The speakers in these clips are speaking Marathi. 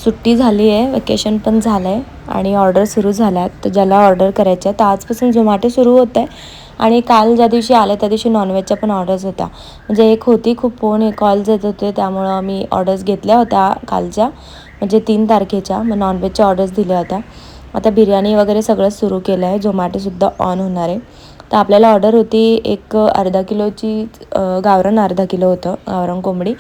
सुट्टी झाली आहे, वेकेशन पण झालं आहे आणि ऑर्डर सुरू झाल्या आहेत. तर ज्याला ऑर्डर करायच्या तर आजपासून झोमॅटो सुरू होतं आहे. आणि काल ज्या दिवशी आले त्या दिवशी नॉनव्हेजच्या पण ऑर्डर्स होत्या. म्हणजे एक होती, खूप फोन कॉल्स येत होते, त्यामुळं मी ऑर्डर्स घेतल्या होत्या कालच्या, म्हणजे 3 तारखेच्या. मग नॉनव्हेजच्या ऑर्डर्स दिल्या होत्या. आता बिर्याणी वगैरे सगळं सुरू केलं आहे. झोमॅटोसुद्धा ऑन होणार आहे. तर आपल्याला ऑर्डर होती एक अर्धा किलोची, गावरान अर्धा किलो होतं, गावरान कोंबडी,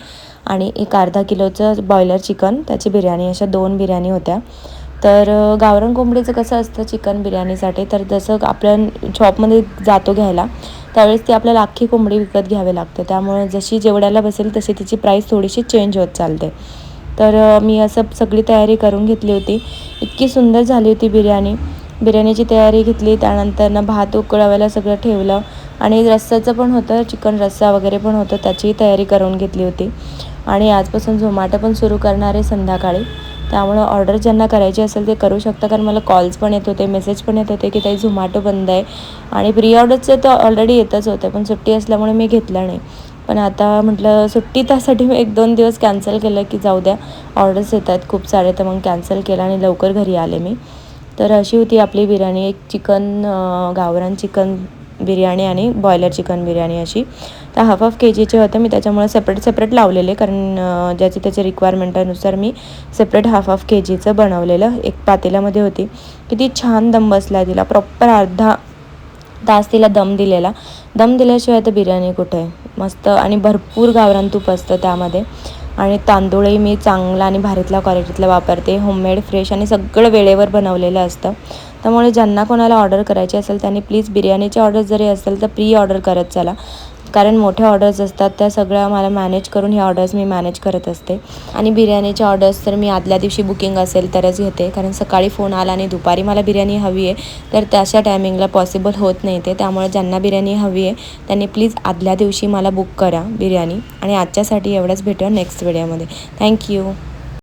आणि एक अर्धा किलोचं बॉयलर चिकन, त्याची बिर्याणी, अशा 2 बिर्याणी होत्या. तर गावरान कोंबडीचं कसं असतं चिकन बिर्याणीसाठी, तर जसं आपण शॉपमध्ये जातो घ्यायला त्यावेळेस ती आपल्याला अख्खी कोंबडी विकत घ्यावी लागते. त्यामुळे जशी जेवढ्याला बसेल तशी तिची प्राईस थोडीशी चेंज होत चालते. तर मी असं सगळी तयारी करून घेतली होती. इतकी सुंदर झाली होती बिर्याणीची तयारी घेतली. त्यानंतर भात उकळवायला सगळं ठेवलं आणि रस्साचं पण होतं, चिकन रस्सा वगैरे पण होतं, त्याचीही तयारी करून घेतली होती. आणि आजपासून झोमॅटो पण सुरू करणार आहे संध्याकाळी. त्यामुळं ऑर्डर ज्यांना करायची असेल ते करू शकता, कारण मला कॉल्स पण येत होते, मेसेज पण येत होते की ताई झोमॅटो बंद आहे. आणि प्री ऑर्डरचं तर ऑलरेडी येतच होतं, पण सुट्टी असल्यामुळे मी घेतलं नाही. पण आता म्हटलं सुट्टी, त्यासाठी मी 1-2 दिवस कॅन्सल केलं की जाऊ द्या, ऑर्डर्स येत आहेत खूप सारे, तर मग कॅन्सल केलं आणि लवकर घरी आले मी. तर अशी होती आपली बिर्याणी, एक गावरान चिकन बिर्याणी आणि बॉयलर चिकन बिर्याणी अशी. तर हाफ केजीचे होते मी, त्याच्यामुळे सेपरेट लावलेले, कारण ज्याची त्याच्या रिक्वायरमेंटानुसार मी सेपरेट हाफ केजीचं बनवलेलं. एक पातेल्यामध्ये होती. किती छान दम बसला तिला, प्रॉपर अर्धा तास तिला दम दिलेला. दम दिल्याशिवाय तर बिर्याणी कुठे आहे. मस्त, आणि भरपूर गावरान तूप असतं त्यामध्ये. आणि तांदूळही मी चांगला आणि भारीतला क्वालिटीतला वापरते, होममेड, फ्रेश, आणि सगळं वेळेवर बनवलेलं असतं. त्यामुळे ज्यांना कोणाला ऑर्डर करायची असेल त्यांनी प्लीज बिर्याणीची ऑर्डर जरी असेल तर प्री ऑर्डर करत चला, कारण मोठ्या ऑर्डर्स असतात त्या सगळ्या मला मॅनेज करून ह्या ऑर्डर्स मी मॅनेज करत असते. आणि बिर्याणीच्या ऑर्डर्स तर मी आदल्या दिवशी बुकिंग असेल तरच घेते, कारण सकाळी फोन आला आणि दुपारी मला बिर्याणी हवी आहे तर तशा टायमिंगला पॉसिबल होत नाही ते. त्यामुळे ज्यांना बिर्याणी हवी आहे त्यांनी प्लीज आदल्या दिवशी मला बुक करा बिर्याणी. आणि आजच्यासाठी एवढंच, भेटूया नेक्स्ट व्हिडिओमध्ये. थँक्यू.